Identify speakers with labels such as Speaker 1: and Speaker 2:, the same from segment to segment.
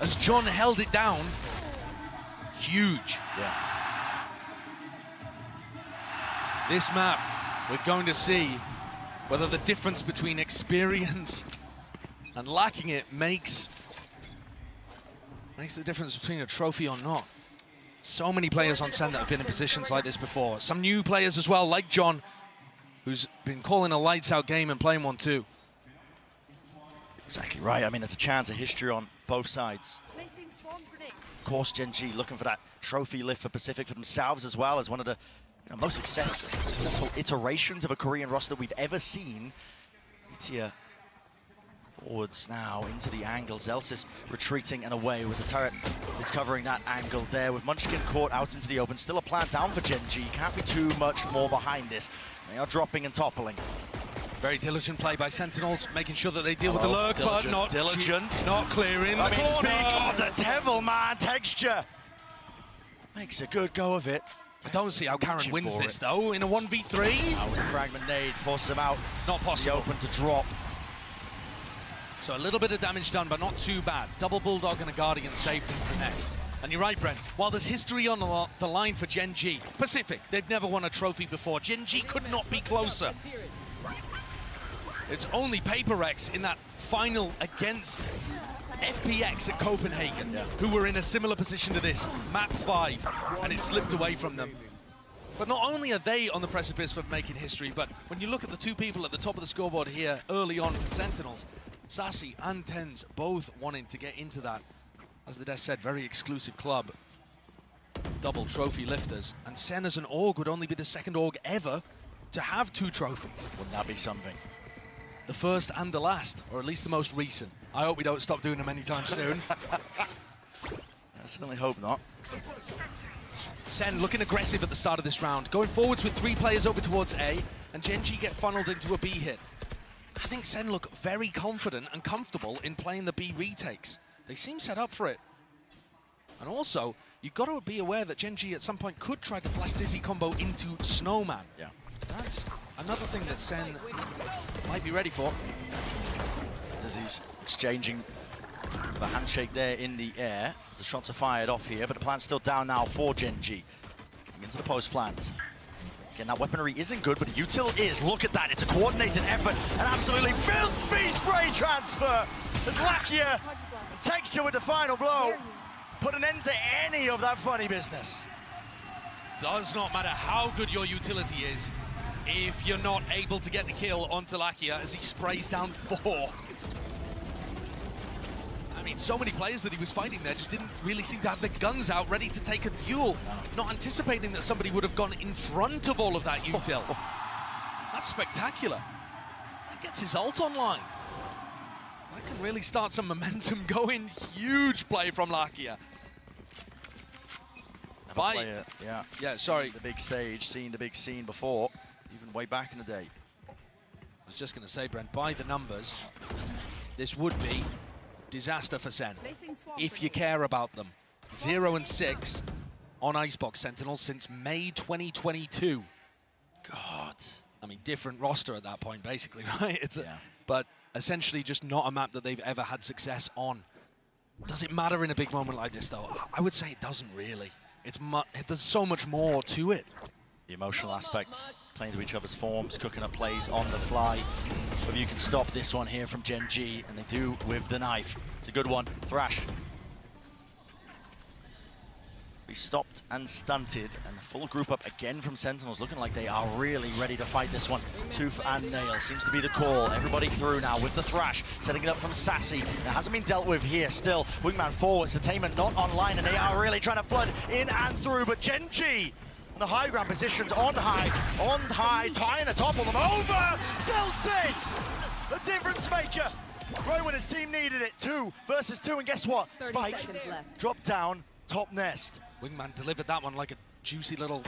Speaker 1: as John held it down. Huge.
Speaker 2: Yeah.
Speaker 1: This map, we're going to see whether the difference between experience and lacking it makes the difference between a trophy or not. So many players on Sen that have been in positions like this before. Some new players as well, like John, who's been calling a lights-out game and playing one too.
Speaker 2: Exactly right. I mean, there's a chance of history on both sides. Of course, Gen G looking for that trophy lift for Pacific for themselves as well as one of the most successful iterations of a Korean roster we've ever seen. Itia forwards now into the angle. Zelsis retreating and away with the turret is covering that angle there with Munchkin caught out into the open. Still a plan down for Gen G. Can't be too much more behind this. They are dropping and toppling.
Speaker 1: Very diligent play by Sentinels, making sure that they deal with the lurk, but not
Speaker 2: diligent.
Speaker 1: Not clearing
Speaker 2: I
Speaker 1: the
Speaker 2: mean,
Speaker 1: corner.
Speaker 2: speak of the devil, man. Texture makes a good go of it.
Speaker 1: I don't see how Karen wins this, though, in a 1v3.
Speaker 2: With a fragment nade, force them out.
Speaker 1: Not possible.
Speaker 2: The open to drop.
Speaker 1: So a little bit of damage done, but not too bad. Double Bulldog and a Guardian saved into the next. And you're right, Brent. While there's history on the line for Gen G, Pacific, they've never won a trophy before. Gen G could not be closer. It's only Paper Rex in that final against FPX at Copenhagen, who were in a similar position to this, map 5, and it slipped away from them. But not only are they on the precipice of making history, but when you look at the two people at the top of the scoreboard here early on for Sentinels, Sassy and Tens both wanting to get into that, as the Des said, very exclusive club, double trophy lifters. And Sen as an org would only be the second org ever to have 2 trophies.
Speaker 2: Wouldn't that be something?
Speaker 1: The first and the last, or at least the most recent. I hope we don't stop doing them anytime soon.
Speaker 2: I certainly hope not.
Speaker 1: Sen looking aggressive at the start of this round, going forwards with 3 players over towards A, and Gen G get funneled into a B hit. I think Sen look very confident and comfortable in playing the B retakes. They seem set up for it. And also, you've got to be aware that Gen G at some point could try to flash Dizzy combo into Snowman.
Speaker 2: Yeah.
Speaker 1: That's another thing that Sen might be ready for.
Speaker 2: Dizzy's exchanging the handshake there in the air. The shots are fired off here, but the plant's still down now for Gen G. Coming into the post plant. Again, that weaponry isn't good, but the util is. Look at that. It's a coordinated effort. An absolutely filthy spray transfer. As Lakia, Texture with the final blow, put an end to any of that funny business.
Speaker 1: Does not matter how good your utility is if you're not able to get the kill onto Lakia as he sprays down 4. I mean, so many players that he was fighting there just didn't really seem to have the guns out ready to take a duel. Not anticipating that somebody would have gone in front of all of that util. That's spectacular. That gets his ult online. That can really start some momentum going. Huge play from Lakia. Sorry.
Speaker 2: The big stage, seen the big scene before, even way back in the day.
Speaker 1: I was just going to say, Brent, by the numbers, this would be disaster for Sen, if you care about them. 0 and 6 on Icebox Sentinels since May 2022.
Speaker 2: God.
Speaker 1: I mean, different roster at that point, basically, right? But essentially just not a map that they've ever had success on. Does it matter in a big moment like this, though? I would say it doesn't really. There's so much more to it.
Speaker 2: The emotional aspect, playing to each other's forms, cooking up plays on the fly. But you can stop this one here from Gen G, and they do with the knife. It's a good one. Thrash. We stopped and stunted, and the full group up again from Sentinels, looking like they are really ready to fight this one. Tooth and nail seems to be the call. Everybody through now with the Thrash, setting it up from Sassy. It hasn't been dealt with here still. Wingman forwards, Entertainment not online, and they are really trying to flood in and through, but Gen G on the high ground positions, on high, trying to topple them over! Celsius, the difference maker! Right when his team needed it, 2 versus 2, and guess what? Spike, drop down, top nest.
Speaker 1: Wingman delivered that one like a juicy little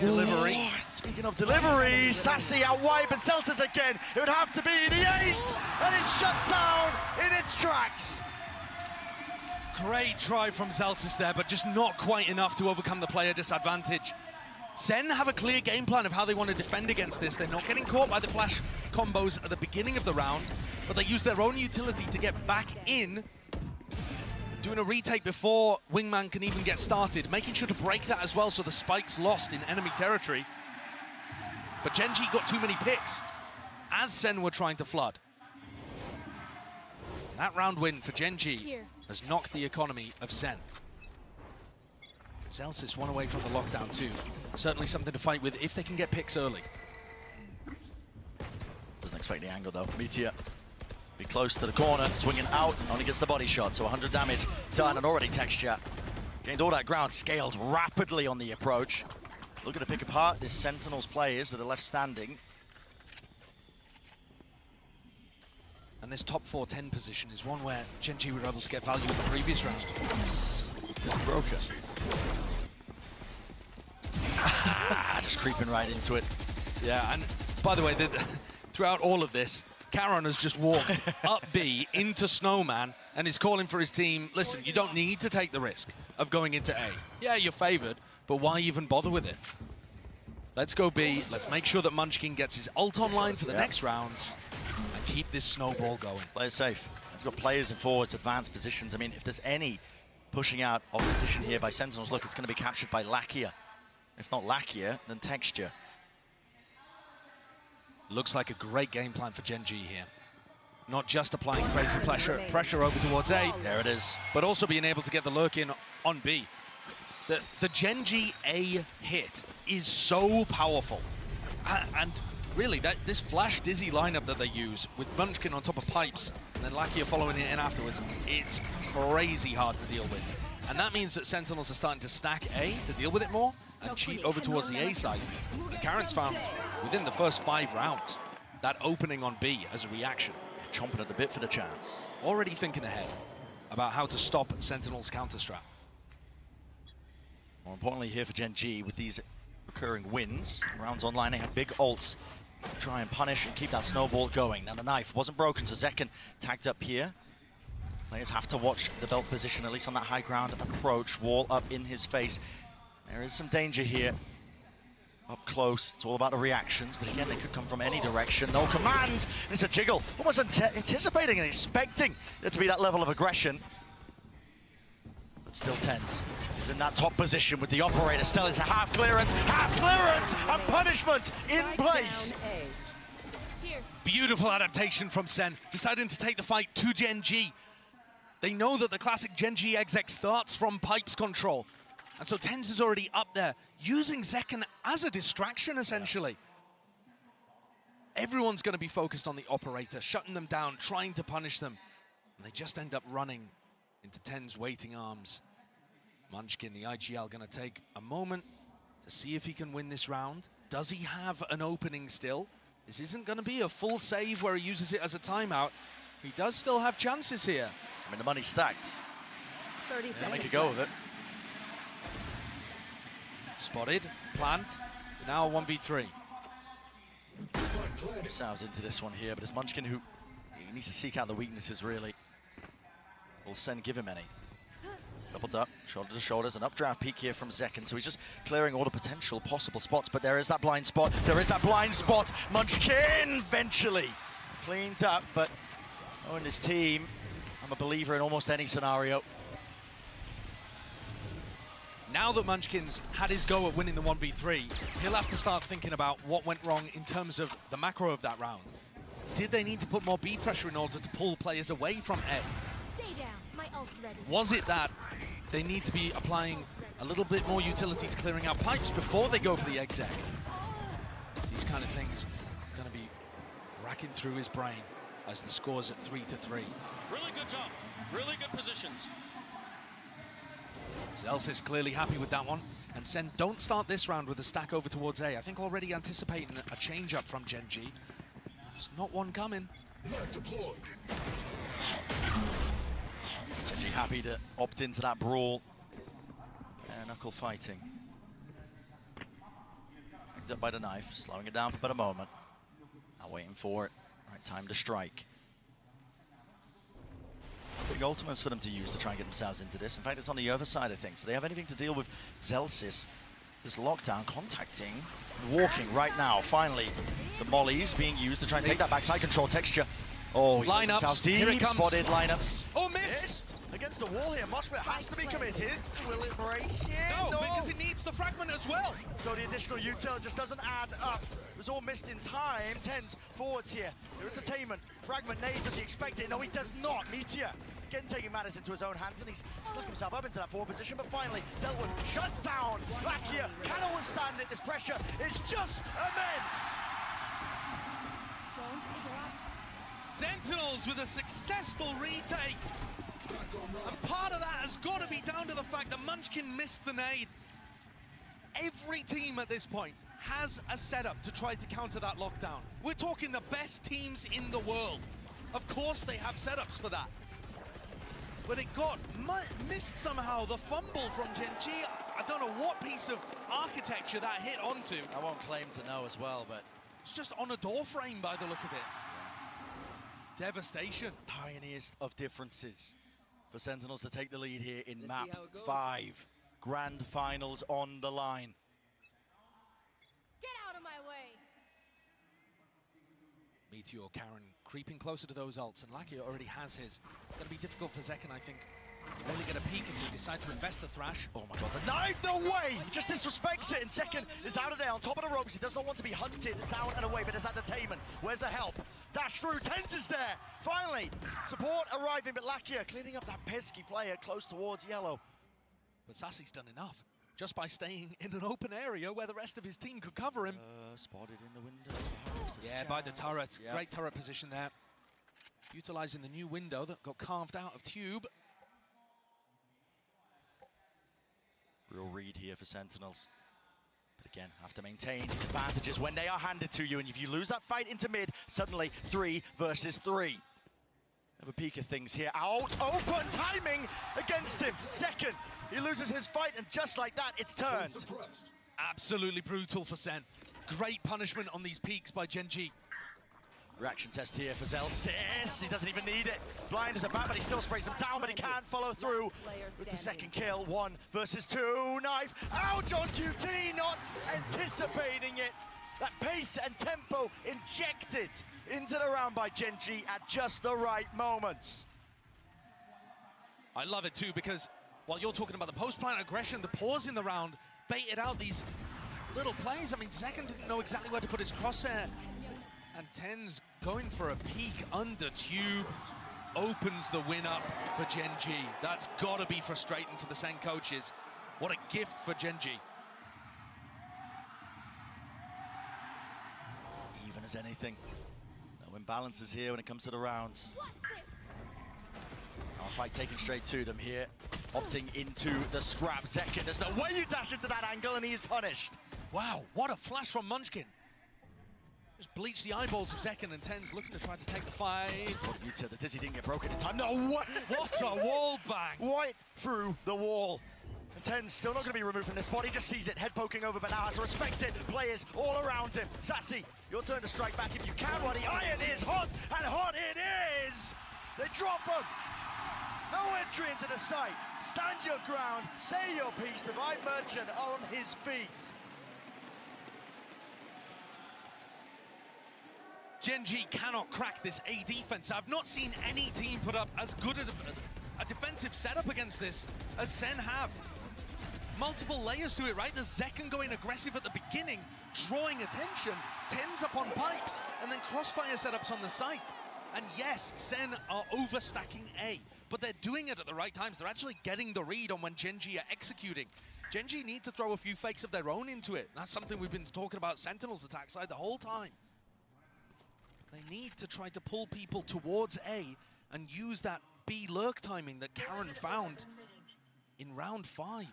Speaker 1: delivery.
Speaker 2: Oh, speaking of delivery, Sassy out wide, but Celsius again. It would have to be the ace, and it's shut down in its tracks.
Speaker 1: Great try from Celsius there, but just not quite enough to overcome the player disadvantage. Sen have a clear game plan of how they want to defend against this. They're not getting caught by the flash combos at the beginning of the round, but they use their own utility to get back in doing a retake before Wingman can even get started, making sure to break that as well so the spike's lost in enemy territory. But Gen G got too many picks as Sen were trying to flood. That round win for Gen G has knocked the economy of Sen. Zelsys one away from the lockdown too. Certainly something to fight with if they can get picks early.
Speaker 2: Doesn't expect the angle though. Meteor be close to the corner, swinging out, only gets the body shot, so 100 damage done, and already Texture gained all that ground, scaled rapidly on the approach. Looking to pick apart this Sentinels players that are left standing.
Speaker 1: And this top 4-10 position is one where Gen G were able to get value in the previous round.
Speaker 2: It's broken. Just creeping right into it.
Speaker 1: Yeah, and by the way, throughout all of this, Caron has just walked up B into Snowman and is calling for his team, listen, you don't need to take the risk of going into A. Yeah, you're favored, but why even bother with it? Let's go B, let's make sure that Munchkin gets his ult online for the next round and keep this snowball going.
Speaker 2: Play it safe. We've got players in forwards, advanced positions. I mean, if there's any pushing out of position here by Sentinels, look, it's going to be captured by Lakia. If not Lakia, then Texture.
Speaker 1: Looks like a great game plan for Gen G here. Not just applying crazy pressure over towards A.
Speaker 2: There it is.
Speaker 1: But also being able to get the lurk in on B. The Gen G A hit is so powerful. And really, this Flash Dizzy lineup that they use with Munchkin on top of pipes and then Lakia following it in afterwards, it's crazy hard to deal with. And that means that Sentinels are starting to stack A to deal with it more and cheat over towards the A side. And Karen's found within the first 5 rounds that opening on B as a reaction.
Speaker 2: Chomping at the bit for the chance.
Speaker 1: Already thinking ahead about how to stop Sentinel's counter-strat.
Speaker 2: More importantly here for Gen G, with these recurring wins, rounds online, they have big ults to try and punish and keep that snowball going. Now the knife wasn't broken, so Zekken tagged up here. Players have to watch the belt position, at least on that high ground approach. Wall up in his face. There is some danger here. Up close, it's all about the reactions, but again, they could come from any direction. No command, it's a jiggle. Almost anticipating and expecting there to be that level of aggression. But still TenZ is in that top position with the operator still into half clearance, and punishment in place.
Speaker 1: Beautiful adaptation from Sen, deciding to take the fight to Gen G. They know that the classic Gen G exec starts from pipes control. And so TenZ is already up there, using Zekken as a distraction, essentially. Everyone's going to be focused on the operator, shutting them down, trying to punish them. And they just end up running into TenZ's waiting arms. Munchkin, the IGL, going to take a moment to see if he can win this round. Does he have an opening still? This isn't going to be a full save where he uses it as a timeout. He does still have chances here.
Speaker 2: I mean, the money's stacked.
Speaker 3: 30 seconds.
Speaker 2: Make a go of it.
Speaker 1: Spotted, plant, now 1v3.
Speaker 2: Sounds into this one here, but it's Munchkin who he needs to seek out the weaknesses, really. Will Sen give him any? Doubled up, shoulder to shoulders, an updraft peek here from Zekken, so he's just clearing all the potential possible spots, but there is that blind spot, Munchkin eventually cleaned up, but knowing his team, I'm a believer in almost any scenario.
Speaker 1: Now that Munchkin's had his go at winning the 1v3, he'll have to start thinking about what went wrong in terms of the macro of that round. Did they need to put more B pressure in order to pull players away from A?
Speaker 3: Stay down. My ult's ready.
Speaker 1: Was it that they need to be applying a little bit more utility to clearing out pipes before they go for the exec? These kind of things are going to be racking through his brain as the score's at 3-3.
Speaker 4: Really good job. Really good positions.
Speaker 1: Zelsys clearly happy with that one. And Sen don't start this round with a stack over towards A. I think already anticipating a change up from Gen G. There's not one coming.
Speaker 2: Gen G happy to opt into that brawl. And knuckle fighting. Picked up by the knife, slowing it down for about a moment. Now waiting for it. Right time to strike. Big ultimates for them to use to try and get themselves into this. In fact, it's on the other side of things. Do they have anything to deal with Zelsys? This lockdown, contacting, walking right now. Finally, the mollies being used to try and take that backside control. Texture. Oh, he's
Speaker 1: lineups.
Speaker 2: deep.
Speaker 1: Here it comes.
Speaker 2: Spotted lineups.
Speaker 1: Oh, missed!
Speaker 2: Against the wall here. Moshpit has to be committed. Will it break it?
Speaker 1: No, because it needs the fragment as well.
Speaker 2: So the additional util just doesn't add up. It was all missed in time. Tens forwards here. There is entertainment. Fragment nade, does he expect it? No, he does not. Meteor again taking matters into his own hands, and he's slipped himself up into that forward position, but finally dealt with. Shut down. Lakia cannot withstand it. This pressure is just immense.
Speaker 3: Don't interrupt.
Speaker 1: Sentinels with a successful retake. And part of that has got to be down to the fact that Munchkin missed the nade. Every team at this point has a setup to try to counter that lockdown. We're talking the best teams in the world. Of course they have setups for that. But it got missed somehow, the fumble from Gen.G. I don't know what piece of architecture that hit onto.
Speaker 2: I won't claim to know as well, but
Speaker 1: It's just on a door frame by the look of it. Devastation.
Speaker 2: tiniest of differences for Sentinels to take the lead here in map 5. Grand finals on the line.
Speaker 3: Get out of my way.
Speaker 1: Meteor, Karen creeping closer to those ults, and Lakia already has his. It's going to be difficult for Zekken, I think, to really get a peek if he decide to invest the Thrash.
Speaker 2: Oh my god, the knife, no way! He just disrespects it, and Zekken is out of there on top of the ropes. He does not want to be hunted down and away, but there's that entertainment. Where's the help? Dash through, Tens is there! Finally, support arriving, but Lakia cleaning up that pesky player close towards yellow.
Speaker 1: But Sassy's done enough, just by staying in an open area where the rest of his team could cover him.
Speaker 2: Spotted in the window.
Speaker 1: Yeah, by the turret. Yep. Great turret position there. Utilizing the new window that got carved out of Tube.
Speaker 2: Real read here for Sentinels. But again, have to maintain these advantages when they are handed to you. And if you lose that fight into mid, suddenly 3 versus 3. Have a peek at things here. Out, open, timing against him. Second, he loses his fight, and just like that, it's turned.
Speaker 1: Absolutely brutal for Sen. Great punishment on these peaks by Gen.G.
Speaker 2: Reaction test here for Zelsis. He doesn't even need it. Blind as a bat, but he still sprays him down, but he can't follow through with the second kill. 1 versus 2. Knife. Ouch on QT, not anticipating it. That pace and tempo injected into the round by Gen.G at just the right moments.
Speaker 1: I love it too, because while you're talking about the post-plant aggression, the pause in the round baited out these little plays. I mean, Zekken didn't know exactly where to put his crosshair. And Tens going for a peek under Tube opens the win up for Gen.G. That's got to be frustrating for the Sen coaches. What a gift for Gen.G.
Speaker 2: Even as anything. No imbalances here when it comes to the rounds. Our fight taken straight to them here. Opting into the scrap. Zekken, there's no way you dash into that angle, and he is punished.
Speaker 1: Wow, what a flash from Munchkin. Just bleached the eyeballs of Zekken, and Tens looking to try to take the fight.
Speaker 2: The dizzy didn't get broken in time. No way!
Speaker 1: What a wall bang!
Speaker 2: Right through the wall. And Tens still not going to be removed from this spot. He just sees it, head poking over, but now has to respect it. Players all around him. Sassy, your turn to strike back if you can. While the iron is hot, and hot it is! They drop him. No entry into the site. Stand your ground, say your piece. The Vibe Merchant on his feet.
Speaker 1: Gen.G cannot crack this A defense. I've not seen any team put up as good as a defensive setup against this as Sen have. Multiple layers to it, right? There's Zekken going aggressive at the beginning, drawing attention, Tens up on pipes, and then crossfire setups on the site. And yes, Sen are overstacking A, but they're doing it at the right times. They're actually getting the read on when Gen.G are executing. Gen.G need to throw a few fakes of their own into it. That's something we've been talking about Sentinel's attack side the whole time. They need to try to pull people towards A and use that B lurk timing that Karen found in round 5.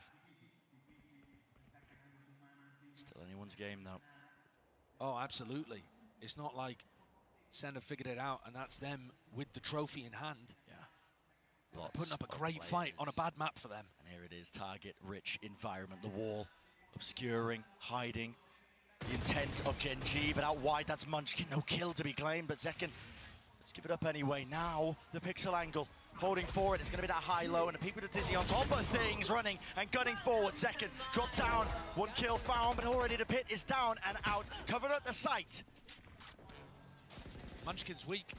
Speaker 2: Still anyone's game though.
Speaker 1: Oh, absolutely. It's not like Sen have figured it out and that's them with the trophy in hand.
Speaker 2: Yeah.
Speaker 1: Putting up a great fight on a bad map for them.
Speaker 2: And here it is, target-rich environment. The wall obscuring, hiding. The intent of Gen.G, but out wide, that's Munchkin. No kill to be claimed, but Zekken, let's give it up anyway. Now, the pixel angle, holding forward. It's going to be that high-low, and a peek with the dizzy on top of things, running and gunning forward. Zekken, drop down, 1 kill found, but already the pit is down and out, covered at the site.
Speaker 1: Munchkin's weak.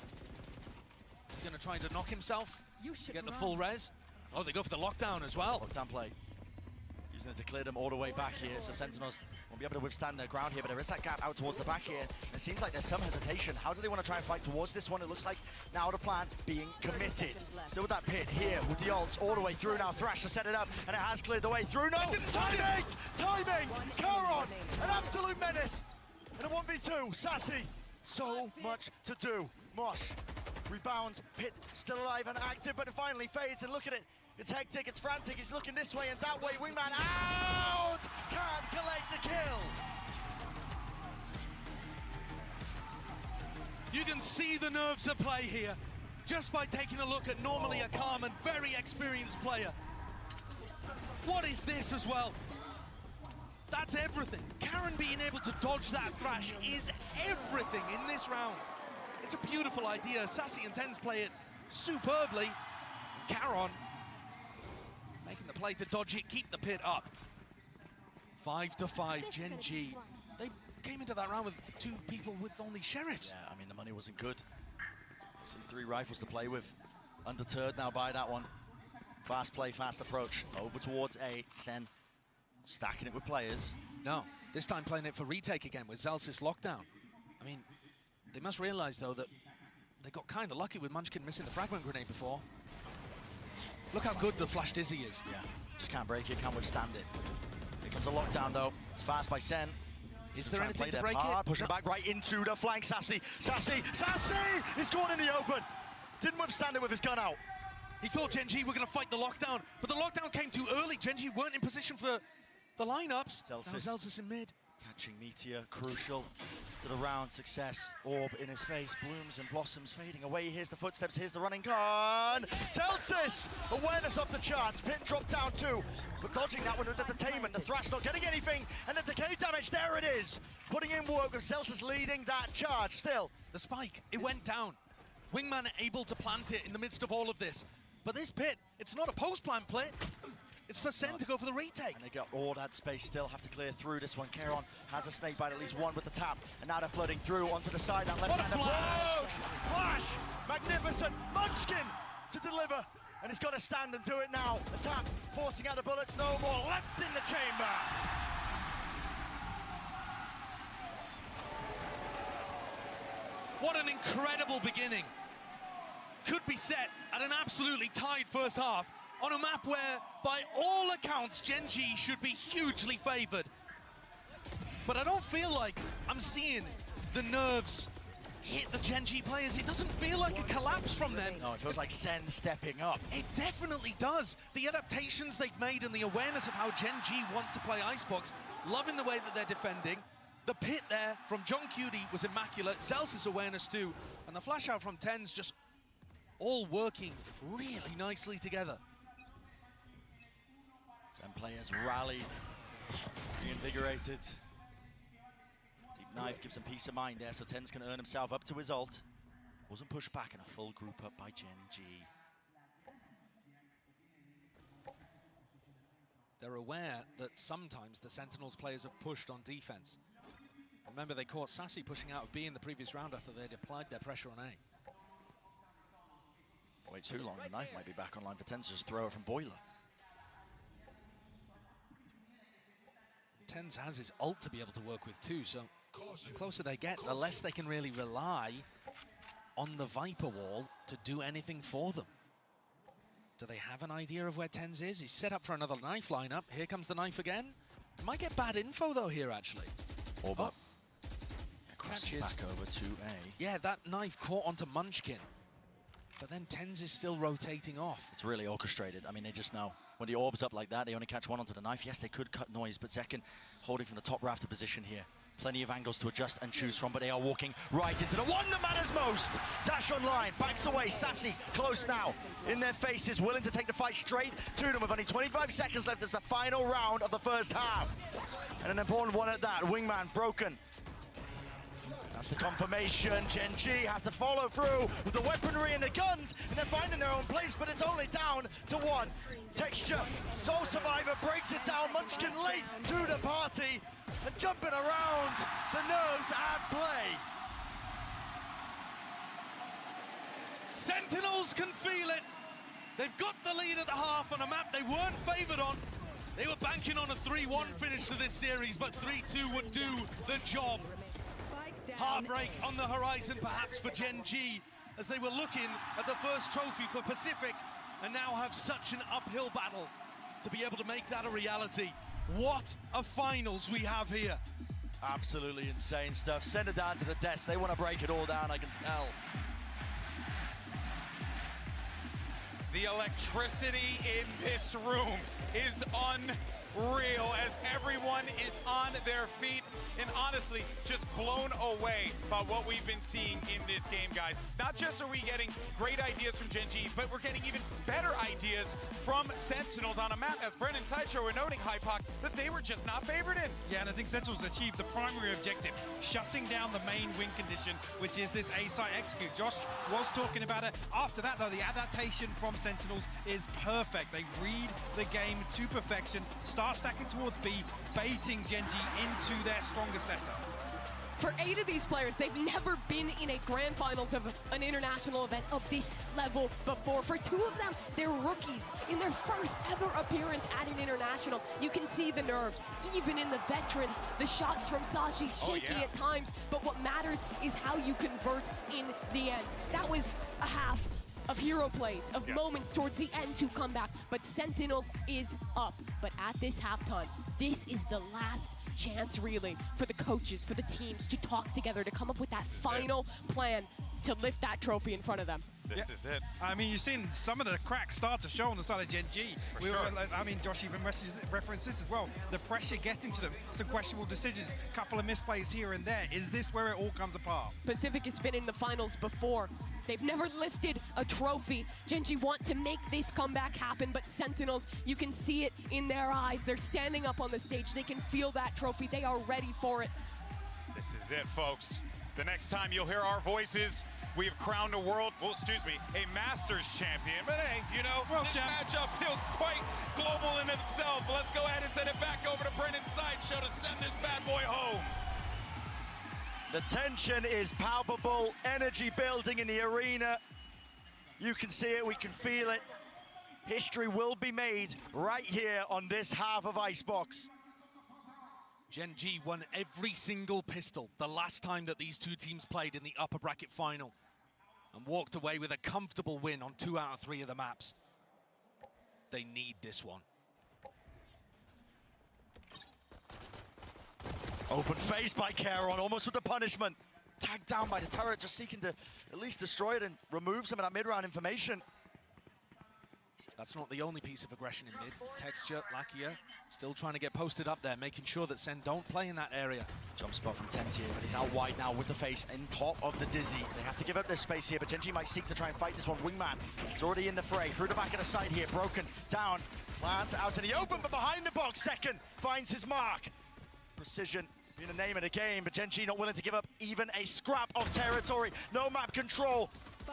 Speaker 1: He's going to try to knock himself
Speaker 3: You
Speaker 1: to
Speaker 3: should
Speaker 1: get the
Speaker 3: run.
Speaker 1: full res. Oh, they go for the lockdown as well.
Speaker 2: Lockdown play. Using it to clear them all the way back here, so Sentinels won't be able to withstand their ground here, but there is that gap out towards the back here. And it seems like there's some hesitation. How do they want to try and fight towards this one? It looks like now the plan being committed. Still with that pit here with the ults all the way through now. Thrash to set it up, and it has cleared the way through. No! Timing! Timing! Charon! An absolute menace! In a 1v2, Sassy. So much to do. Mosh rebounds, Pit still alive and active, but it finally fades, and look at it. It's hectic, it's frantic, he's looking this way and that way. Wingman out! Can't collect the kill!
Speaker 1: You can see the nerves at play here, just by taking a look at normally a calm and very experienced player. What is this as well? That's everything. Karen being able to dodge that Thrash is everything in this round. It's a beautiful idea. Sassy and TenZ play it superbly. Karen making the play to dodge it, keep the pit up. 5-5, Gen G. They came into that round with 2 people with only sheriffs.
Speaker 2: Yeah, I mean, the money wasn't good. See 3 rifles to play with. Undeterred now by that one. Fast play, fast approach. Over towards A. Sen stacking it with players.
Speaker 1: No, this time playing it for retake again with Zelsys lockdown. I mean, they must realize, though, that they got kind of lucky with Munchkin missing the fragment grenade before. Look how good the Flash Dizzy is.
Speaker 2: Yeah, just can't break it, can't withstand it. Here comes a lockdown, though. It's fast by Sen.
Speaker 1: Is there anything to break it?
Speaker 2: Pushing back right into the flank. Sassy! He's gone in the open. Didn't withstand it with his gun out.
Speaker 1: He thought Gen G were going to fight the lockdown, but the lockdown came too early. Gen G weren't in position for the lineups.
Speaker 2: Zelsys.
Speaker 1: Now Zelsys in mid.
Speaker 2: Catching Meteor, crucial to the round. Success. Orb in his face, blooms and blossoms fading away. Here's the footsteps, here's the running gun. Zelsys! Awareness off the charts. Pit dropped down too. But dodging that one with the detainment. The Thrash not getting anything. And the decay damage, there it is. Putting in work with Zelsys leading that charge still.
Speaker 1: The spike, it went down. Wingman able to plant it in the midst of all of this. But this pit, it's not a post-plant play. It's for Sen to go for the retake.
Speaker 2: And they got all that space, still have to clear through this one. Charon has a snake bite, at least one with the tap. And now they're flooding through onto the side. That left hand flash! Magnificent! Munchkin to deliver. And he's got to stand and do it now. The tap, forcing out the bullets, no more. Left in the chamber.
Speaker 1: What an incredible beginning. Could be set at an absolutely tied first half on a map where, by all accounts, Gen G should be hugely favored. But I don't feel like I'm seeing the nerves hit the Gen G players. It doesn't feel like a collapse from them.
Speaker 2: No, it feels like Sen stepping up.
Speaker 1: It definitely does. The adaptations they've made and the awareness of how Gen G want to play Icebox, loving the way that they're defending. The pit there from John Cutie was immaculate. Zelsys' awareness too. And the flash out from TenZ just all working really nicely together.
Speaker 2: Sen players rallied, reinvigorated. Deep knife gives him peace of mind there, so TenZ can earn himself up to his ult. Wasn't pushed back, and a full group up by Gen G.
Speaker 1: They're aware that sometimes the Sentinels players have pushed on defense. Remember, they caught Sassy pushing out of B in the previous round after they'd applied their pressure on A.
Speaker 2: Wait too long, the knife might be back online for TenZ to just throw it from Boiler.
Speaker 1: TenZ has his ult to be able to work with too, so the closer they get, the less they can really rely on the Viper wall to do anything for them. Do they have an idea of where TenZ is? He's set up for another knife lineup. Here comes the knife again. Might get bad info though here, actually.
Speaker 2: Orb up. Crossing back over to A.
Speaker 1: Yeah, that knife caught onto Munchkin. But then TenZ is still rotating off.
Speaker 2: It's really orchestrated. I mean, they just know. When the orb's up like that, they only catch one onto the knife. Yes, they could cut noise, but Zekken holding from the top rafter position here. Plenty of angles to adjust and choose from, but they are walking right into the one that matters most. Dash online, backs away, Sassy, close now. In their faces, willing to take the fight straight to them with only 25 seconds left as the final round of the first half. And an important one at that, Wingman broken. That's the confirmation. Gen G have to follow through with the weaponry and the guns, and they're finding their own place, but it's only down to one. Texture, Soul Survivor breaks it down. Munchkin late to the party and jumping around. The nerves at play.
Speaker 1: Sentinels can feel it. They've got the lead at the half on a map they weren't favored on. They were banking on a 3-1 finish to this series, but 3-2 would do the job. Heartbreak on the horizon perhaps for Gen G, as they were looking at the first trophy for Pacific and now have such an uphill battle to be able to make that a reality. What a finals we have here.
Speaker 2: Absolutely insane stuff. Send it down to the desk. They want to break it all down, I can tell.
Speaker 5: The electricity in this room is unreal as everyone is on their feet and honestly just blown away by what we've been seeing in this game, guys. Not just are we getting great ideas from Gen G, but we're getting even better ideas from Sentinels on a map, as Brennan Sideshow were noting, Hypoc, that they were just not favored in.
Speaker 6: Yeah, and I think Sentinels achieved the primary objective, shutting down the main win condition, which is this A-site execute. Josh was talking about it. After that, though, the adaptation from Sentinels is perfect. They read the game to perfection, start stacking towards B, baiting Gen G into their stronger setup.
Speaker 7: For 8 of these players, they've never been in a grand finals of an international event of this level before. For 2 of them, they're rookies in their first ever appearance at an international. You can see the nerves, even in the veterans. The shots from Sashi shaky at times, but what matters is how you convert in the end. That was a half of hero plays, of moments towards the end to come back, but Sentinels is up. But at this halftime, this is the last chance really for the coaches, for the teams to talk together, to come up with that final plan to lift that trophy in front of them.
Speaker 5: This is it.
Speaker 6: I mean, you've seen some of the cracks start to show on the side of Gen G. I mean, Josh even referenced this as well. The pressure getting to them, some questionable decisions, couple of misplays here and there. Is this where it all comes apart?
Speaker 7: Pacific has been in the finals before. They've never lifted a trophy. Gen G want to make this comeback happen, but Sentinels, you can see it in their eyes. They're standing up on the stage. They can feel that trophy. They are ready for it.
Speaker 5: This is it, folks. The next time you'll hear our voices, we have crowned a Masters champion. But hey, you know, this matchup feels quite global in itself. But let's go ahead and send it back over to Brennan Sideshow to send this bad boy home.
Speaker 2: The tension is palpable, energy building in the arena. You can see it, we can feel it. History will be made right here on this half of Icebox.
Speaker 1: Gen G won every single pistol the last time that these 2 teams played in the upper bracket final and walked away with a comfortable win on 2 out of 3 of the maps. They need this one.
Speaker 2: Open face by Caron, almost with the punishment. Tagged down by the turret, just seeking to at least destroy it and remove some of that mid-round information.
Speaker 1: That's not the only piece of aggression in mid. Texture, Lakia, still trying to get posted up there, making sure that Sen don't play in that area.
Speaker 2: Jump spot from Tentier, but he's out wide now with the face in top of the Dizzy. They have to give up this space here, but Gen G might seek to try and fight this one. Wingman is already in the fray, through the back of the side here, broken down. Plant out in the open, but behind the box, Second finds his mark. Precision being the name of the game, but Gen G not willing to give up even a scrap of territory. No map control,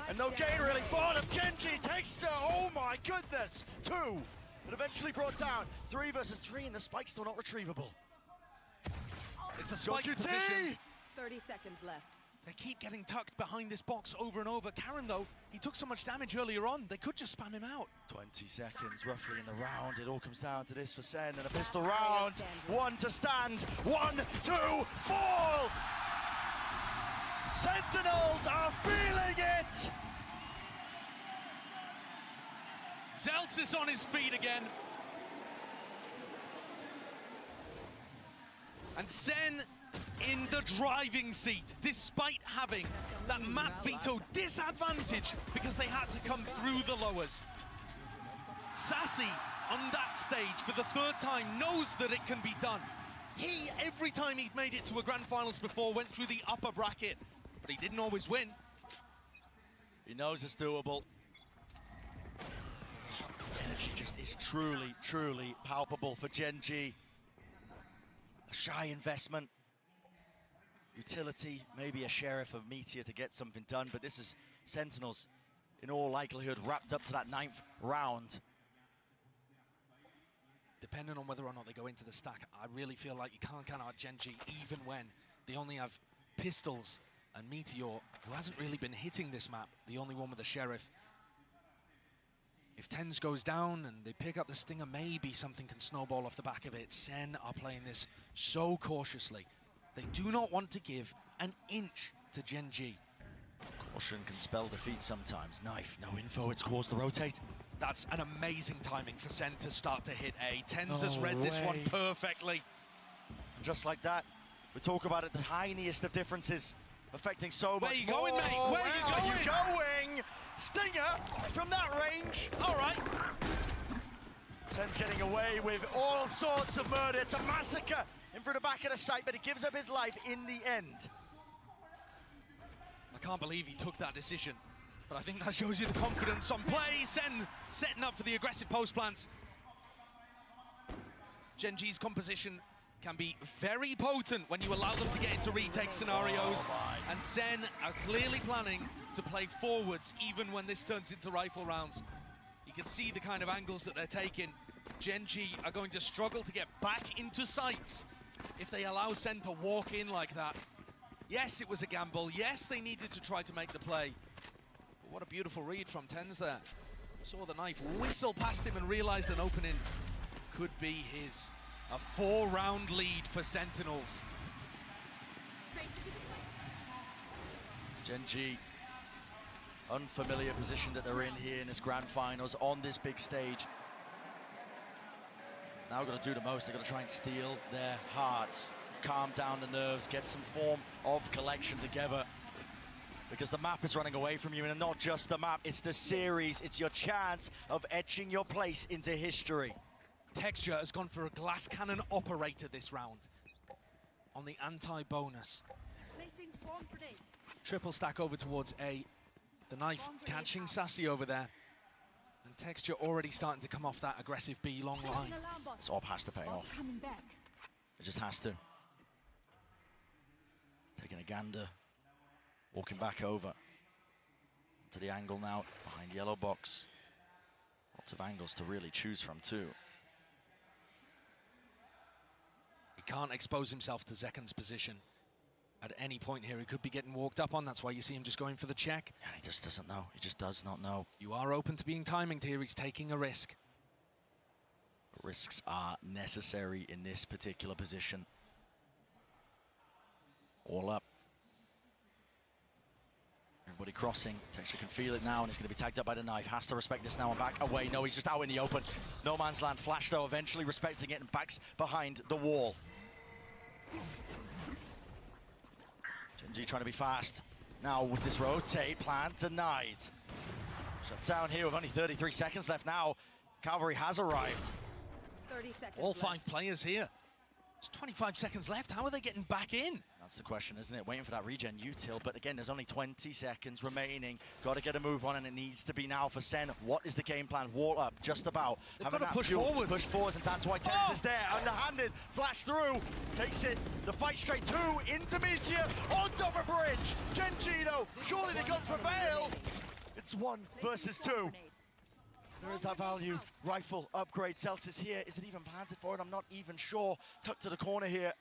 Speaker 2: and no gain really. Bottom, Gen G takes to, oh my goodness, 2, but eventually brought down. 3 versus 3, and the spike's still not retrievable.
Speaker 1: It's a spike position.
Speaker 3: 30 seconds left.
Speaker 1: They keep getting tucked behind this box over and over. Karen, though, he took so much damage earlier on, they could just spam him out.
Speaker 2: 20 seconds roughly in the round. It all comes down to this for Sen, and a pistol round. 1 to stand, 1, 2, fall! Sentinels are feeling it!
Speaker 1: Zelsis on his feet again. And Sen in the driving seat, despite having that map veto disadvantage because they had to come through the lowers. Sassy on that stage for the 3rd time knows that it can be done. He, every time he'd made it to a grand finals before, went through the upper bracket, but he didn't always win.
Speaker 2: He knows it's doable. Energy just is truly, truly palpable for Gen G. A shy investment. Utility, maybe a sheriff of Meteor to get something done, but this is Sentinels, in all likelihood, wrapped up to that 9th round.
Speaker 1: Depending on whether or not they go into the stack, I really feel like you can't count out Gen G even when they only have pistols and Meteor, who hasn't really been hitting this map, the only one with the sheriff. If TenZ goes down and they pick up the Stinger, maybe something can snowball off the back of it. Sen are playing this so cautiously. They do not want to give an inch to Gen G.
Speaker 2: Caution can spell defeat sometimes. Knife, no info, it's caused to rotate.
Speaker 1: That's an amazing timing for Sen to start to hit A. TenZ has read this one
Speaker 2: way.
Speaker 1: perfectly.
Speaker 2: And just like that, we talk about it, the tiniest of differences affecting so much more.
Speaker 1: Where you going, mate? Where
Speaker 2: are
Speaker 1: you
Speaker 2: going? Stinger from that range.
Speaker 1: All right.
Speaker 2: TenZ getting away with all sorts of murder. It's a massacre in front of the back of the site, but he gives up his life in the end.
Speaker 1: I can't believe he took that decision, but I think that shows you the confidence on play. Sen setting up for the aggressive post plants. Gen G's composition can be very potent when you allow them to get into retake scenarios. And Sen are clearly planning to play forwards even when this turns into rifle rounds. You can see the kind of angles that they're taking. Gen G are going to struggle to get back into sights if they allow Sen to walk in like that. Yes, it was a gamble. Yes, they needed to try to make the play. But what a beautiful read from TenZ there. Saw the knife whistle past him and realized an opening could be his. A 4-round lead for Sentinels.
Speaker 2: Gen G, unfamiliar position that they're in here in this grand finals on this big stage. Now we've got to do the most. They've got to try and steal their hearts, calm down the nerves, get some form of collection together. Because the map is running away from you, and not just the map, it's the series. It's your chance of etching your place into history.
Speaker 1: Texture has gone for a glass cannon operator this round on the anti-bonus.
Speaker 3: Placing swarm grenade.
Speaker 1: Triple stack over towards A. The knife catching Sassy over there. And Texture already starting to come off that aggressive B long line.
Speaker 2: This op has to pay off.
Speaker 3: Coming back.
Speaker 2: It just has to. Taking a gander. Walking back over. To the angle now, behind yellow box. Lots of angles to really choose from too.
Speaker 1: He can't expose himself to Zekan's position. At any point here, he could be getting walked up on. That's why you see him just going for the check.
Speaker 2: And he just doesn't know. He just does not know.
Speaker 1: You are open to being timinged here. He's taking a risk.
Speaker 2: Risks are necessary in this particular position. All up. Everybody crossing. Texture can feel it now, and he's going to be tagged up by the knife. Has to respect this now and back away. No, he's just out in the open. No man's land. Flash, though, eventually respecting it and backs behind the wall. Gen G trying to be fast. Now with this rotate, plan denied. Shut down here with only 33 seconds left now. Cavalry has arrived.
Speaker 3: 30 seconds
Speaker 1: All
Speaker 3: left.
Speaker 1: 5 players here. There's 25 seconds left. How are they getting back in?
Speaker 2: That's the question, isn't it? Waiting for that regen util, but again, there's only 20 seconds remaining. Got to get a move on, and it needs to be now for Sen. What is the game plan? Wall up, just about.
Speaker 1: They've got to push forwards.
Speaker 2: Push forwards, and that's why TenZ is there. Underhanded, flash through, takes it. The fight straight to Intermedia on top of bridge. Gen G, though, surely the guns prevail. It's 1 versus 2. There is that value. Rifle upgrade. Celsius here. Is it even planted for it? I'm not even sure. Tucked to the corner here.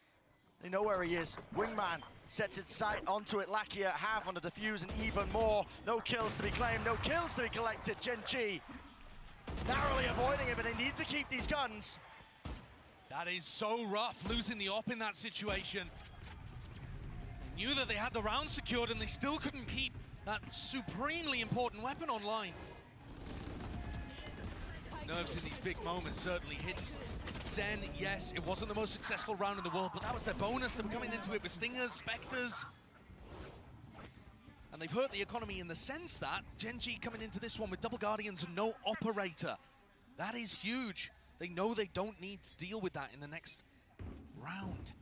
Speaker 2: They know where he is. Wingman sets its sight onto it. Lakia half on the defuse and even more. No kills to be claimed. No kills to be collected. Gen G narrowly avoiding it, but they need to keep these guns.
Speaker 1: That is so rough, losing the op in that situation. They knew that they had the round secured, and they still couldn't keep that supremely important weapon online. Nerves in these big moments certainly hit Sen. Yes, it wasn't the most successful round in the world, but that was their bonus. They were coming into it with Stingers, Spectres. And they've hurt the economy in the sense that Gen G coming into this one with double Guardians and no operator. That is huge. They know they don't need to deal with that in the next round.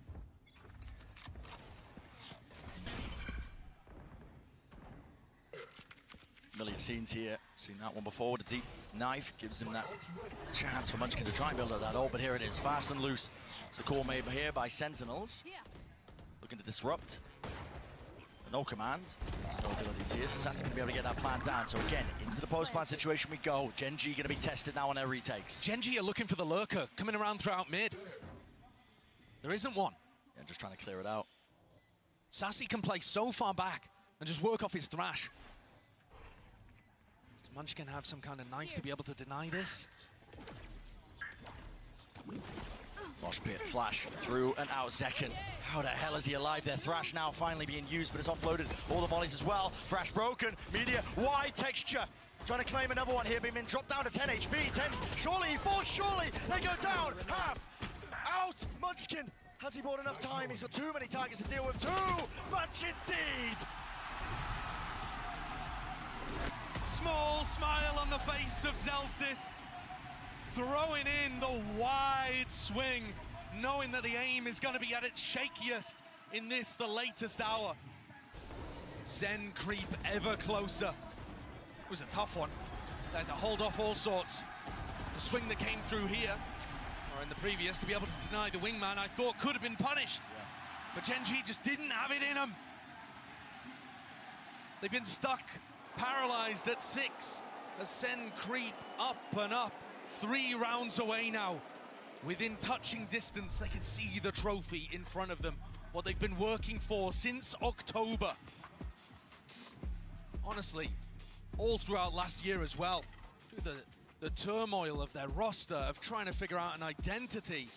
Speaker 2: Familiar scenes here. Seen that one before with a deep knife. Gives him that chance for Munchkin to try and build up that ult, but here it is. Fast and loose. It's a call made here by Sentinels. Looking to disrupt. No command. There's no abilities here, so Sassy going to be able to get that plan down. So again, into the post-plan situation we go. Gen G going to be tested now on their retakes.
Speaker 1: Gen G are looking for the lurker, coming around throughout mid. There isn't one.
Speaker 2: Yeah, just trying to clear it out.
Speaker 1: Sassy can play so far back and just work off his thrash. It's Munchkin have some kind of knife to be able to deny this?
Speaker 2: Mosh pit, flash, through and out second. How the hell is he alive there? Thrash now finally being used, but it's offloaded. All the volleys as well. Thrash broken, media, wide texture. Trying to claim another one here, being dropped down to 10 HP. 10, surely he falls, surely they go down. Half, out, Munchkin. Has he bought enough time? He's got too many targets to deal with. Too much indeed.
Speaker 1: Small smile on the face of Zelsis, throwing in the wide swing, knowing that the aim is going to be at its shakiest in this, the latest hour. Zen creep ever closer. It was a tough one. They had to hold off all sorts. The swing that came through here, or in the previous, to be able to deny the wingman, I thought could have been punished. But Gen G just didn't have it in them. They've been stuck, paralyzed at 6 as Sen creep up and up. 3 rounds away now. Within touching distance, they can see the trophy in front of them. What they've been working for since October. Honestly, all throughout last year as well. Through the turmoil of their roster, of trying to figure out an identity.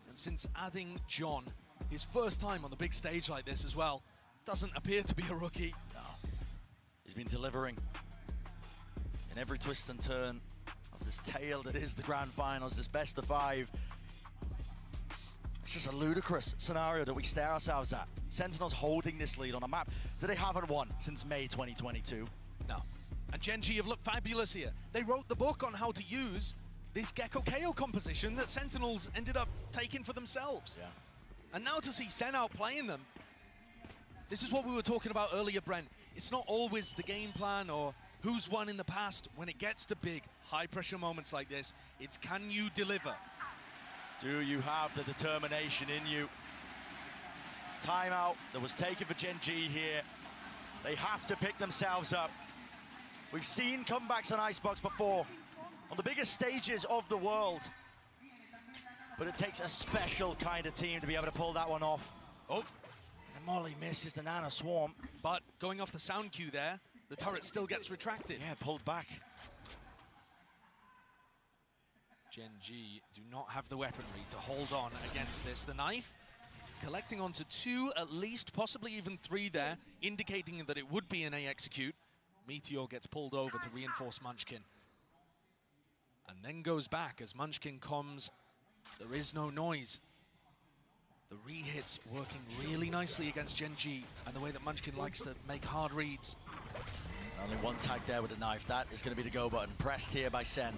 Speaker 1: And since adding John, his first time on the big stage like this as well, doesn't appear to be a rookie.
Speaker 2: No. He's been delivering in every twist and turn of this tale that is the Grand Finals, this best of 5. It's just a ludicrous scenario that we stare ourselves at. Sentinels holding this lead on a map that they haven't won since May 2022.
Speaker 1: No. And Gen G have looked fabulous here. They wrote the book on how to use this Gecko KO composition that Sentinels ended up taking for themselves.
Speaker 2: Yeah.
Speaker 1: And now to see Sen outplaying them, this is what we were talking about earlier, Brent. It's not always the game plan or who's won in the past. When it gets to big, high-pressure moments like this, it's can you deliver?
Speaker 2: Do you have the determination in you? Timeout that was taken for Gen G here. They have to pick themselves up. We've seen comebacks on Icebox before, on the biggest stages of the world. But it takes a special kind of team to be able to pull that one off.
Speaker 1: Oh.
Speaker 2: And Molly misses the Nano Swarm.
Speaker 1: But going off the sound cue there, the turret still gets retracted.
Speaker 2: Yeah, pulled back.
Speaker 1: Gen G do not have the weaponry to hold on against this. The knife collecting onto 2, at least, possibly even 3 there, indicating that it would be an A execute. Meteor gets pulled over to reinforce Munchkin. And then goes back as Munchkin comes. There is no noise. The re-hits working really nicely against Gen G and the way that Munchkin likes to make hard reads.
Speaker 2: Only one tag there with the knife. That is going to be the go button. Pressed here by Sen.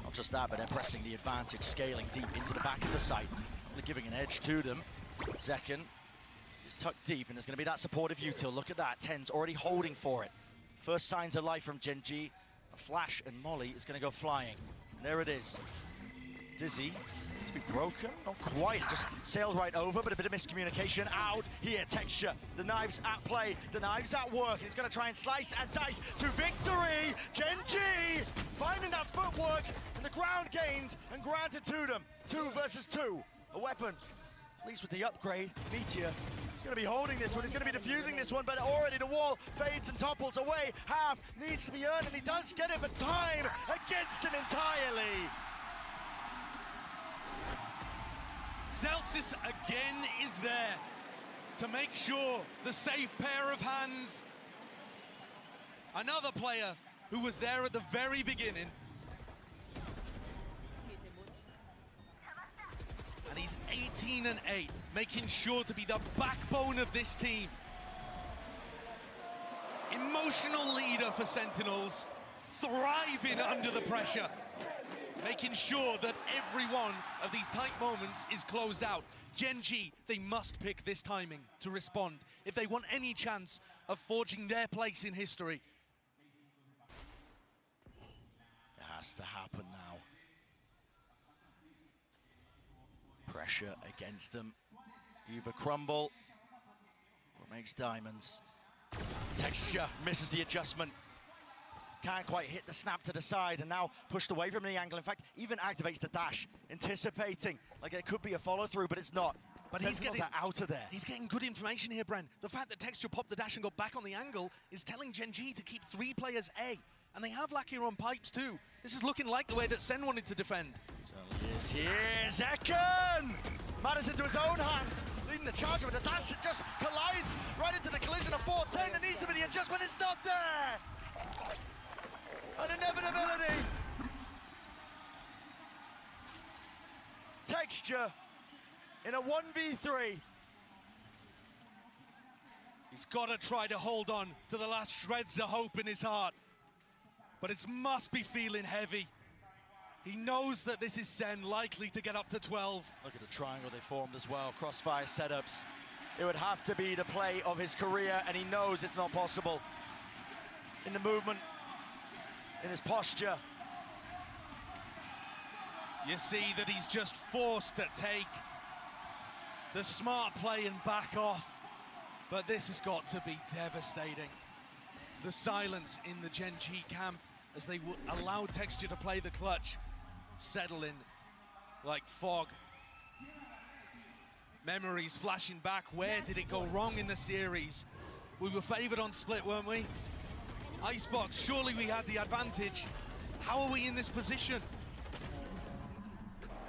Speaker 2: Not just that, but they're pressing the advantage, scaling deep into the back of the site. They're giving an edge to them. Zekken is tucked deep, and there's going to be that supportive util. Look at that. Ten's already holding for it. First signs of life from Gen G. A flash, and Molly is going to go flying. And there it is. Dizzy. Needs to be broken. Not quite. It just sailed right over, but a bit of miscommunication out here. Texture. The knife's at play. The knife's at work. And it's going to try and slice and dice to victory. Gen G finding that footwork, and the ground gained and granted to them. 2 versus 2. A weapon. At least with the upgrade, Meteor. He's going to be holding this one. He's going to be defusing this one, but already the wall fades and topples away. Half needs to be earned, and he does get it, but time against him entirely.
Speaker 1: Zelsis again is there to make sure the safe pair of hands. Another player who was there at the very beginning. And he's 18-8, making sure to be the backbone of this team. Emotional leader for Sentinels, thriving under the pressure, making sure that every one of these tight moments is closed out. Gen G, they must pick this timing to respond if they want any chance of forging their place in history.
Speaker 2: It has to happen now. Pressure against them. Either crumble or makes diamonds. Texture misses the adjustment. Can't quite hit the snap to the side, and now pushed away from the angle. In fact, even activates the dash, anticipating like it could be a follow-through, but it's not.
Speaker 1: But
Speaker 2: Sentinels are out of there.
Speaker 1: He's getting good information here, Bren. The fact that Texture popped the dash and got back on the angle is telling Gen G to keep 3 players A. And they have Lakia on pipes too. This is looking like the way that Sen wanted to defend.
Speaker 2: Certainly is. Here's Ekan! Matters into his own hands. Leading the charge with the dash. It just collides right into the collision of 410. There needs to be the adjustment. It's not there! An inevitability. Texture in a 1v3.
Speaker 1: He's got to try to hold on to the last shreds of hope in his heart. But it must be feeling heavy. He knows that this is Sen likely to get up to 12.
Speaker 2: Look at the triangle they formed as well. Crossfire setups. It would have to be the play of his career, and he knows it's not possible. In the movement, in his posture.
Speaker 1: You see that he's just forced to take the smart play and back off. But this has got to be devastating. The silence in the Gen G camp as they allowed Texture to play the clutch, settle in like fog. Memories flashing back. Where did it go wrong in the series? We were favored on split, weren't we? Icebox, surely we had the advantage. How are we in this position?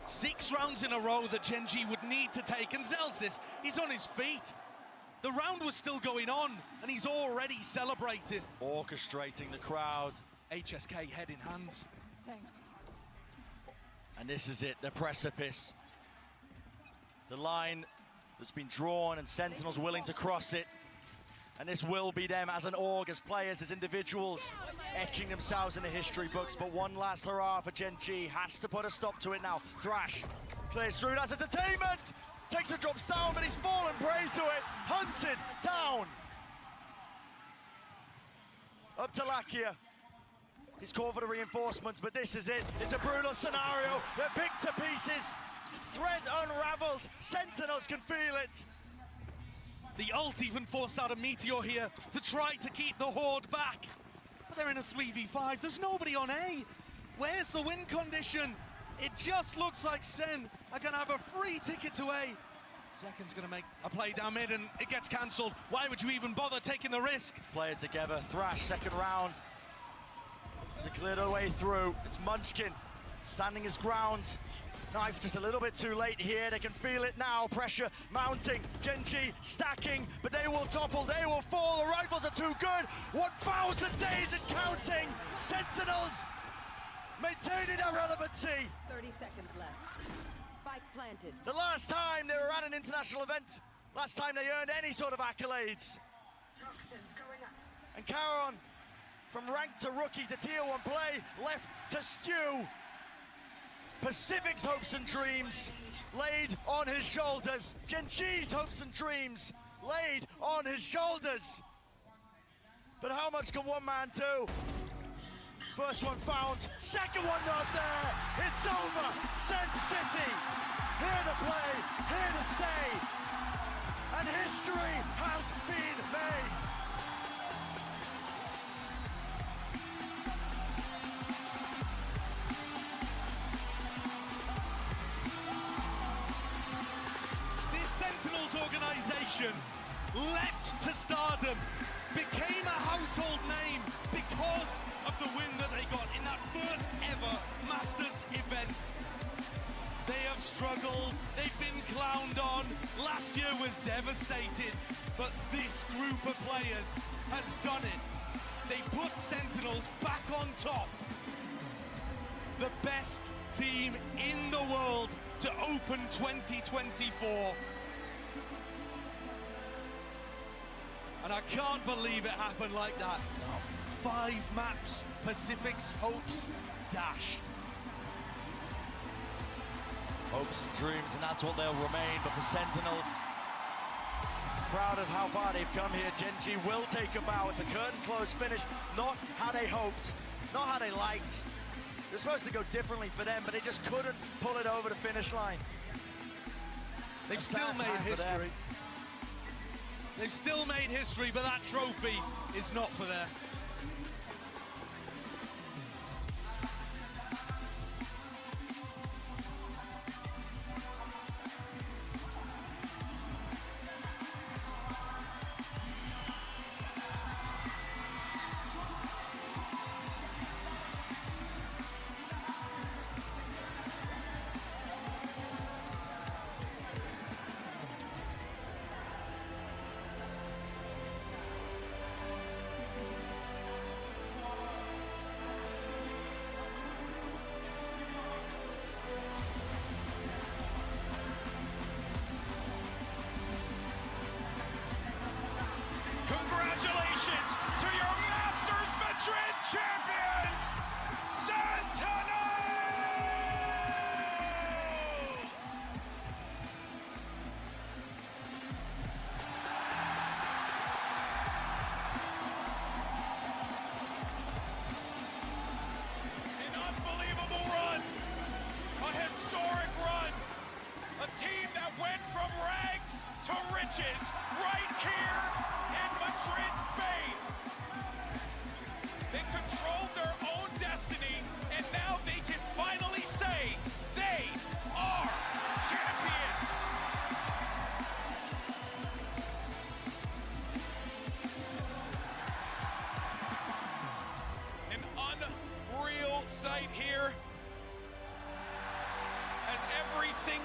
Speaker 1: 6 rounds in a row that Gen G would need to take, and Zelsis, he's on his feet. The round was still going on, and he's already celebrating.
Speaker 2: Orchestrating the crowd.
Speaker 1: HSK head in hand.
Speaker 3: Thanks.
Speaker 2: And this is it, the precipice. The line that's been drawn, and Sentinels willing to cross it. And this will be them as an org, as players, as individuals, etching themselves in the history books. But one last hurrah for Gen G. Has to put a stop to it now. Thrash clears through, that's entertainment! Takes a drops down, but he's fallen prey to it. Hunted down. Up to Lakia. He's called for the reinforcements, but this is it. It's a brutal scenario. They're picked to pieces. Thread unraveled. Sentinels can feel it.
Speaker 1: The ult even forced out a Meteor here to try to keep the Horde back. But they're in a 3v5. There's nobody on A. Where's the win condition? It just looks like Sen are going to have a free ticket to A. Zekin's going to make a play down mid, and it gets cancelled. Why would you even bother taking the risk?
Speaker 2: Play it together. Thrash, second round. To clear the way through. It's Munchkin standing his ground. Knife just a little bit too late here. They can feel it now. Pressure mounting. Gen G stacking, but they will topple. They will fall. The rifles are too good. 1,000 days and counting. Sentinels maintaining their relevancy.
Speaker 3: 30 seconds left. Spike planted.
Speaker 2: The last time they were at an international event, last time they earned any sort of accolades.
Speaker 3: Toxins going up.
Speaker 2: And Caron, from rank to rookie to tier 1 play, left to stew. Pacific's hopes and dreams laid on his shoulders. Gen G's hopes and dreams laid on his shoulders. But how much can one man do? First one found, second one not there. It's over. Sen City, here to play, here to stay. And history has been made.
Speaker 1: This Sentinels organization leapt to stardom, became a household name because of the win that they got in that first ever Masters event. They have struggled, they've been clowned on. Last year was devastating, but this group of players has done it. They put Sentinels back on top. The best team in the world to open 2024. And I can't believe it happened like that. 5 maps, Pacific's hopes dashed.
Speaker 2: Hopes and dreams, and that's what they'll remain. But for Sentinels, proud of how far they've come here. Gen G will take a bow. It's a curtain-closed finish. Not how they hoped, not how they liked. It was supposed to go differently for them, but they just couldn't pull it over the finish line.
Speaker 1: They've still made history. They've still made history, but that trophy is not for them.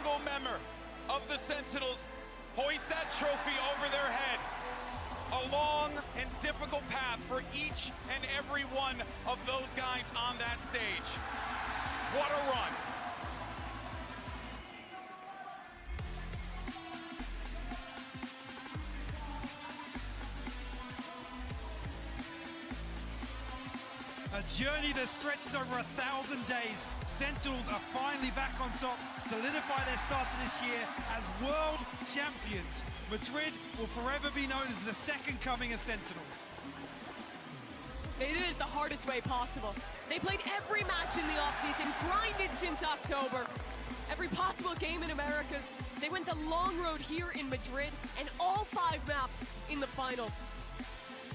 Speaker 5: single member of the Sentinels hoist that trophy over their head. A long and difficult path for each and every one of those guys on that stage. What a run.
Speaker 6: A journey that stretches over 1,000 days. Sentinels are finally back on top, solidify their start to this year as world champions. Madrid will forever be known as the second coming of Sentinels.
Speaker 7: They did it the hardest way possible. They played every match in the offseason, grinded since October. Every possible game in Americas. They went the long road here in Madrid and all 5 maps in the finals.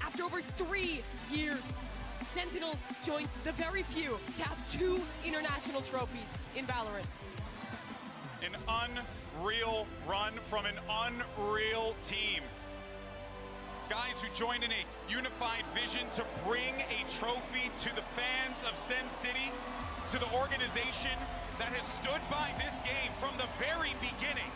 Speaker 7: After over 3 years, Sentinels joins the very few to have 2 international trophies in Valorant.
Speaker 5: An unreal run from an unreal team. Guys who joined in a unified vision to bring a trophy to the fans of Sen City, to the organization that has stood by this game from the very beginning.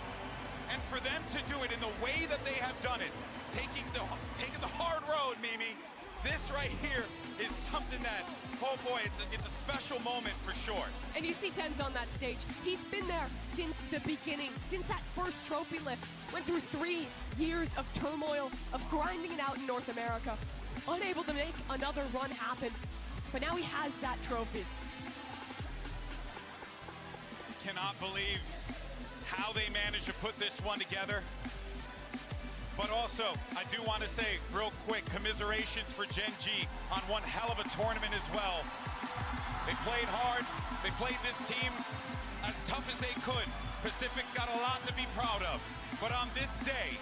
Speaker 5: And for them to do it in the way that they have done it, taking the hard road, Mimi, this right here is something that, oh boy, it's a special moment for sure.
Speaker 7: And you see Tenz on that stage. He's been there since the beginning, since that first trophy lift. Went through 3 years of turmoil, of grinding it out in North America. Unable to make another run happen. But now he has that trophy.
Speaker 5: Cannot believe how they managed to put this one together. But also, I do want to say real quick, commiserations for Gen G on one hell of a tournament as well. They played hard, they played this team as tough as they could. Pacific's got a lot to be proud of. But on this day,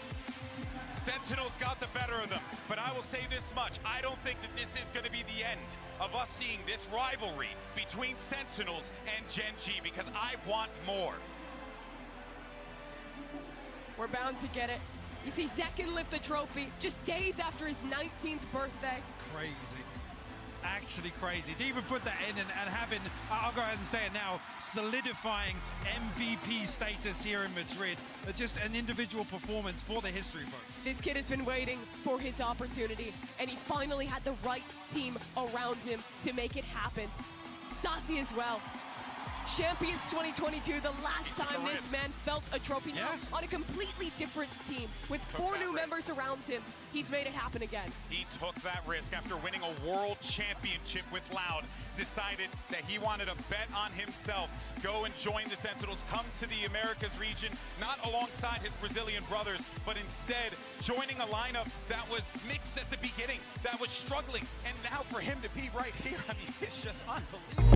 Speaker 5: Sentinels got the better of them. But I will say this much, I don't think that this is going to be the end of us seeing this rivalry between Sentinels and Gen G, because I want more.
Speaker 7: We're bound to get it. You see Zekin lift the trophy just days after his 19th birthday.
Speaker 6: Crazy. Actually crazy. To even put that in and having, I'll go ahead and say it now, solidifying MVP status here in Madrid. Just an individual performance for the history books.
Speaker 7: This kid has been waiting for his opportunity, and he finally had the right team around him to make it happen. Saucy as well. Champions 2022, the last time this man felt a trophy on a completely different team. With 4 new members around him, he's made it happen again.
Speaker 5: He took that risk after winning a world championship with Loud, decided that he wanted to bet on himself, go and join the Sentinels, come to the Americas region, not alongside his Brazilian brothers, but instead joining a lineup that was mixed at the beginning, that was struggling, and now for him to be right here, I mean, it's just unbelievable.